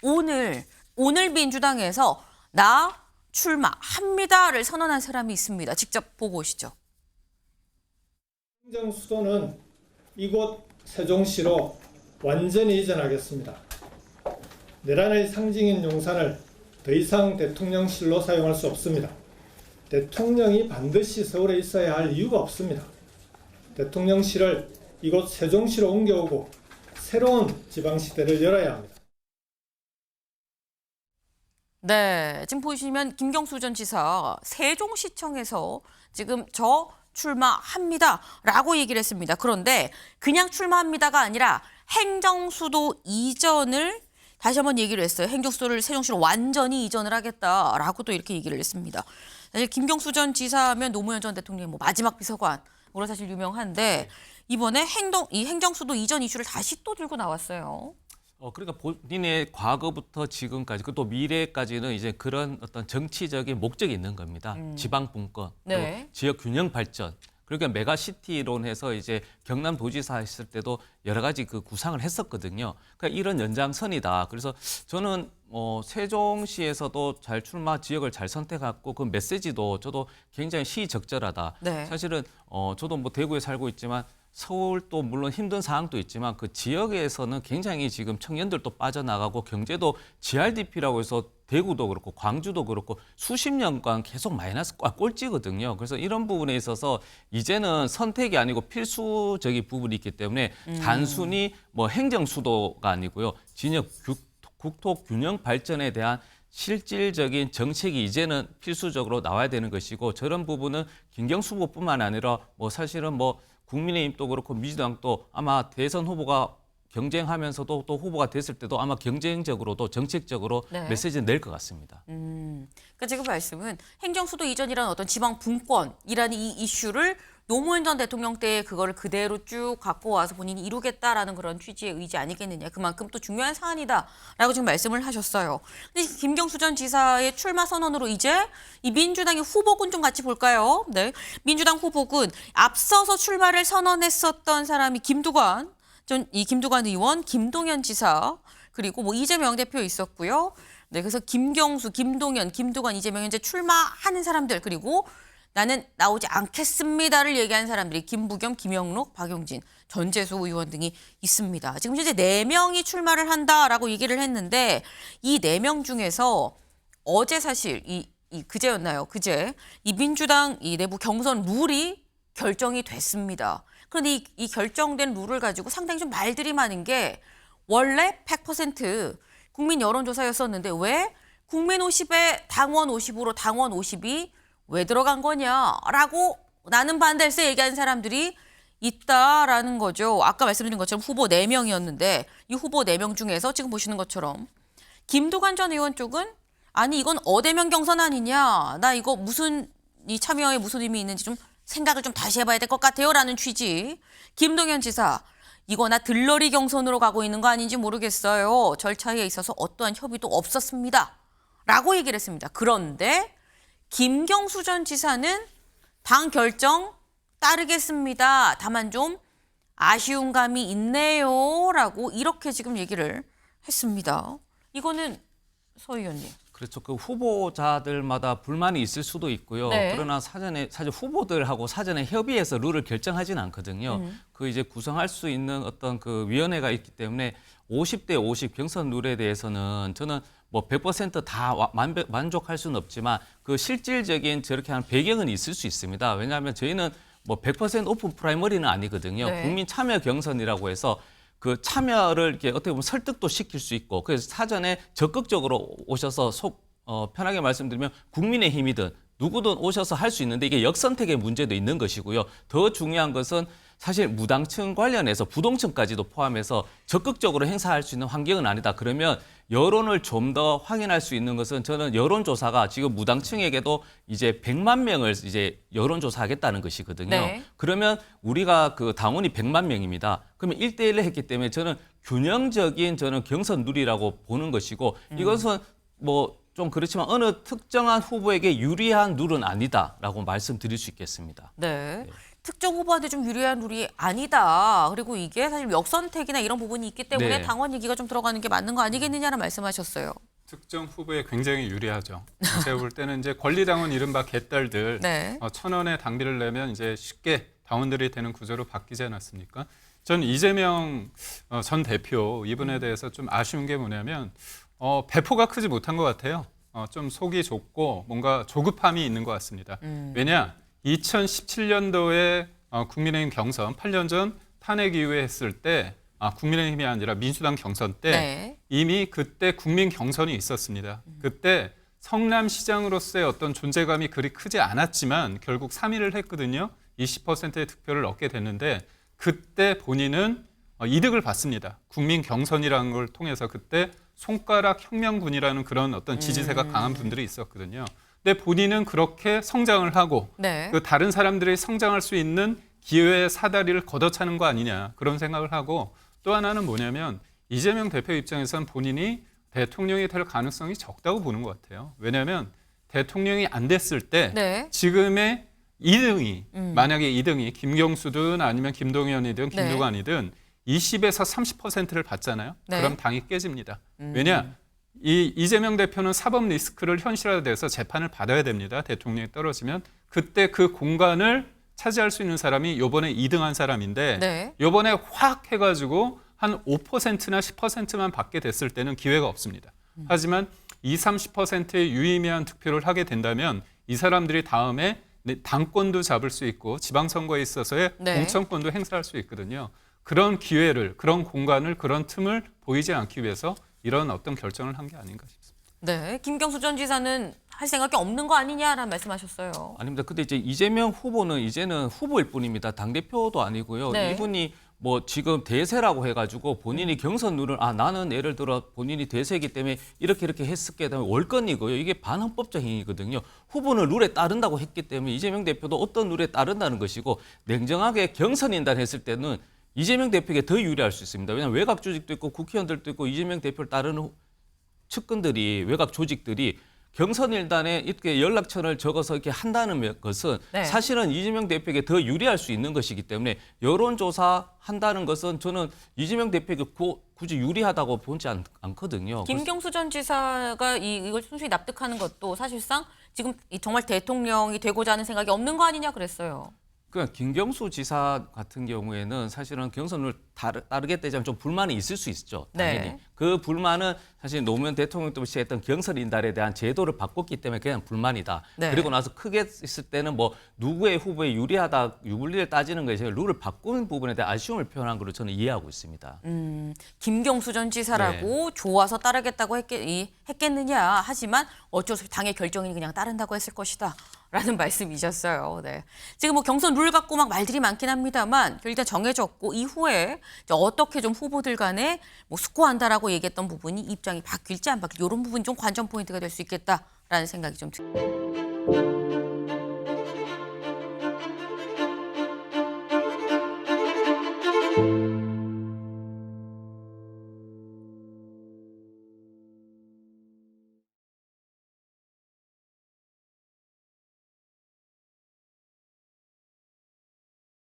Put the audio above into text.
오늘 민주당에서 나 출마합니다를 선언한 사람이 있습니다. 직접 보고 오시죠. 행정 수도는 이곳 세종시로 완전히 이전하겠습니다. 내란의 상징인 용산을 더 이상 대통령실로 사용할 수 없습니다. 대통령이 반드시 서울에 있어야 할 이유가 없습니다. 대통령실을 이곳 세종시로 옮겨오고 새로운 지방시대를 열어야 합니다. 네, 지금 보시면 김경수 전 지사 세종시청에서 지금 저 출마합니다라고 얘기를 했습니다. 그런데 그냥 출마합니다가 아니라 행정수도 이전을 다시 한번 얘기를 했어요. 행정수도를 세종시로 완전히 이전을 하겠다라고 또 이렇게 얘기를 했습니다. 사실 김경수 전 지사하면 노무현 전 대통령의 마지막 비서관으로 사실 유명한데 이번에 이 행정수도 이전 이슈를 다시 또 들고 나왔어요. 그러니까 본인의 과거부터 지금까지 또 미래까지는 이제 그런 어떤 정치적인 목적이 있는 겁니다. 지방 분권, 네. 지역 균형 발전. 그러니까 메가시티론 해서 이제 경남도지사 했을 때도 여러 가지 그 구상을 했었거든요. 그러니까 이런 연장선이다. 그래서 저는 세종시에서도 잘 출마 지역을 잘 선택했고 그 메시지도 저도 굉장히 시적절하다. 네. 사실은 저도 뭐 대구에 살고 있지만 서울도 물론 힘든 상황도 있지만 그 지역에서는 굉장히 지금 청년들도 빠져나가고 경제도 GRDP라고 해서 대구도 그렇고 광주도 그렇고 수십 년간 계속 마이너스 꼴찌거든요. 그래서 이런 부분에 있어서 이제는 선택이 아니고 필수적인 부분이 있기 때문에 단순히 뭐 행정 수도가 아니고요. 진역 국토 균형 발전에 대한 실질적인 정책이 이제는 필수적으로 나와야 되는 것이고 저런 부분은 김경수 후보뿐만 아니라 뭐 사실은 뭐 국민의힘도 그렇고 민주당도 아마 대선 후보가 경쟁하면서도 또 후보가 됐을 때도 아마 경쟁적으로도 정책적으로 네. 메시지를 낼 것 같습니다. 그러니까 지금 말씀은 행정수도 이전이라는 어떤 지방 분권이라는 이 이슈를 노무현 전 대통령 때 그거를 그대로 쭉 갖고 와서 본인이 이루겠다라는 그런 취지의 의지 아니겠느냐. 그만큼 또 중요한 사안이다라고 지금 말씀을 하셨어요. 근데 김경수 전 지사의 출마 선언으로 이제 이 민주당의 후보군 좀 같이 볼까요? 네, 민주당 후보군 앞서서 출마를 선언했었던 사람이 김두관 의원, 김동연 지사 그리고 뭐 이재명 대표 있었고요. 네, 그래서 김경수, 김동연, 김두관, 이재명 현재 출마하는 사람들 그리고 나는 나오지 않겠습니다를 얘기한 사람들이 김부겸, 김영록, 박용진, 전재수 의원 등이 있습니다. 지금 현재 4명이 출마를 한다라고 얘기를 했는데 이 4명 중에서 어제 사실 그제였나요? 그제 이 민주당 이 내부 경선 룰이 결정이 됐습니다. 그런데 이 결정된 룰을 가지고 상당히 좀 말들이 많은 게 원래 100% 국민 여론조사였었는데 왜 국민 50에 당원 50으로 당원 50이 왜 들어간 거냐라고 나는 반댈세 얘기하는 사람들이 있다라는 거죠. 아까 말씀드린 것처럼 후보 4명이었는데 이 후보 4명 중에서 지금 보시는 것처럼 김두관 전 의원 쪽은 아니 이건 어대면 경선 아니냐. 나 이거 이 참여에 무슨 의미 있는지 좀 생각을 좀 다시 해봐야 될 것 같아요라는 취지. 김동연 지사 이거 나 들러리 경선으로 가고 있는 거 아닌지 모르겠어요. 절차에 있어서 어떠한 협의도 없었습니다. 라고 얘기를 했습니다. 그런데 김경수 전 지사는 당 결정 따르겠습니다. 다만 좀 아쉬운 감이 있네요. 라고 이렇게 지금 얘기를 했습니다. 이거는 서 의원님. 그렇죠. 그 후보자들마다 불만이 있을 수도 있고요. 네. 그러나 사실 후보들하고 사전에 협의해서 룰을 결정하지는 않거든요. 그 이제 구성할 수 있는 어떤 그 위원회가 있기 때문에 50대 50 경선 룰에 대해서는 저는 뭐 100%다 만족할 수는 없지만 그 실질적인 저렇게 하는 배경은 있을 수 있습니다. 왜냐하면 저희는 뭐 100% 오픈 프라이머리는 아니거든요. 네. 국민 참여 경선이라고 해서 그 참여를 이렇게 어떻게 보면 설득도 시킬 수 있고 그래서 사전에 적극적으로 오셔서 편하게 말씀드리면 국민의힘이든 누구든 오셔서 할 수 있는데 이게 역선택의 문제도 있는 것이고요. 더 중요한 것은 사실 무당층 관련해서 부동층까지도 포함해서 적극적으로 행사할 수 있는 환경은 아니다. 그러면 여론을 좀 더 확인할 수 있는 것은 저는 여론조사가 지금 무당층에게도 이제 100만 명을 이제 여론조사하겠다는 것이거든요. 네. 그러면 우리가 그 당원이 100만 명입니다. 그러면 1대1을 했기 때문에 저는 균형적인 경선 룰이라고 보는 것이고 이것은 뭐 좀 그렇지만 어느 특정한 후보에게 유리한 룰은 아니다라고 말씀드릴 수 있겠습니다. 네. 특정 후보한테 좀 유리한 룰이 아니다. 그리고 이게 사실 역선택이나 이런 부분이 있기 때문에 네. 당원 얘기가 좀 들어가는 게 맞는 거 아니겠느냐는 말씀하셨어요. 특정 후보에 굉장히 유리하죠. 제가 볼 때는 이제 권리당원 이른바 개딸들 네. 1,000원의 당비를 내면 이제 쉽게 당원들이 되는 구조로 바뀌지 않았습니까? 전 이재명 전 대표 이분에 대해서 좀 아쉬운 게 뭐냐면 배포가 크지 못한 것 같아요. 좀 속이 좁고 뭔가 조급함이 있는 것 같습니다. 왜냐? 2017년도에 국민의힘 경선 8년 전 탄핵 이후에 했을 때 국민의힘이 아니라 민주당 경선 때 네. 이미 그때 국민 경선이 있었습니다. 그때 성남시장으로서의 어떤 존재감이 그리 크지 않았지만 결국 3위를 했거든요. 20%의 득표를 얻게 됐는데 그때 본인은 이득을 받습니다. 국민 경선이라는 걸 통해서 그때 손가락 혁명군이라는 그런 어떤 지지세가 강한 분들이 있었거든요. 근데 본인은 그렇게 성장을 하고 네. 그 다른 사람들이 성장할 수 있는 기회의 사다리를 걷어차는 거 아니냐 그런 생각을 하고 또 하나는 뭐냐면 이재명 대표 입장에선 본인이 대통령이 될 가능성이 적다고 보는 것 같아요. 왜냐하면 대통령이 안 됐을 때 네. 지금의 2등이 만약에 2등이 김경수든 아니면 김동연이든 김두관이든 20에서 30%를 받잖아요. 네. 그럼 당이 깨집니다. 왜냐? 이 이재명 대표는 사법 리스크를 현실화돼서 재판을 받아야 됩니다. 대통령이 떨어지면 그때 그 공간을 차지할 수 있는 사람이 요번에 2등한 사람인데 네. 요번에 확 해가지고 한 5%나 10%만 받게 됐을 때는 기회가 없습니다. 하지만 20, 30%의 유의미한 득표를 하게 된다면 이 사람들이 다음에 당권도 잡을 수 있고 지방선거에 있어서의 네. 공천권도 행사할 수 있거든요. 그런 기회를, 그런 공간을, 그런 틈을 보이지 않기 위해서 이런 어떤 결정을 한 게 아닌가 싶습니다. 네. 김경수 전 지사는 할 생각이 없는 거 아니냐라는 말씀하셨어요. 아닙니다. 근데 이제 이재명 후보는 이제는 후보일 뿐입니다. 당대표도 아니고요. 네. 이분이 뭐 지금 대세라고 해가지고 본인이 경선 룰을 나는 예를 들어 본인이 대세이기 때문에 이렇게 했었기 때문에 월권이고요. 이게 반헌법적 행위거든요. 후보는 룰에 따른다고 했기 때문에 이재명 대표도 어떤 룰에 따른다는 것이고 냉정하게 경선인단 했을 때는 이재명 대표에게 더 유리할 수 있습니다. 왜냐하면 외곽 조직도 있고 국회의원들도 있고 이재명 대표를 따르는 측근들이 외곽 조직들이 경선일단에 이렇게 연락처를 적어서 이렇게 한다는 것은 네. 사실은 이재명 대표에게 더 유리할 수 있는 것이기 때문에 여론조사 한다는 것은 저는 이재명 대표에게 굳이 유리하다고 보지 않거든요. 김경수 전 지사가 이걸 순수히 납득하는 것도 사실상 지금 정말 대통령이 되고자 하는 생각이 없는 거 아니냐 그랬어요. 그러니까 김경수 지사 같은 경우에는 사실은 경선을 따르겠다면 좀 불만이 있을 수 있죠. 당연히. 네. 그 불만은 사실 노무현 대통령 때부터 시작했던 경선인단에 대한 제도를 바꿨기 때문에 그냥 불만이다. 네. 그리고 나서 크게 있을 때는 뭐 누구의 후보에 유리하다, 유불리를 따지는 것이 룰을 바꾸는 부분에 대한 아쉬움을 표현한 걸로 저는 이해하고 있습니다. 김경수 전 지사라고 좋아서 따르겠다고 했겠느냐. 하지만 어쩔 수 없이 당의 결정이 그냥 따른다고 했을 것이다. 라는 말씀이셨어요. 네. 지금 뭐 경선 룰 갖고 막 말들이 많긴 합니다만 일단 정해졌고 이후에 이제 어떻게 좀 후보들 간에 뭐 숙고한다라고 얘기했던 부분이 입장이 바뀔지 안 바뀔지 이런 부분이 좀 관전 포인트가 될 수 있겠다라는 생각이 좀 듭니다.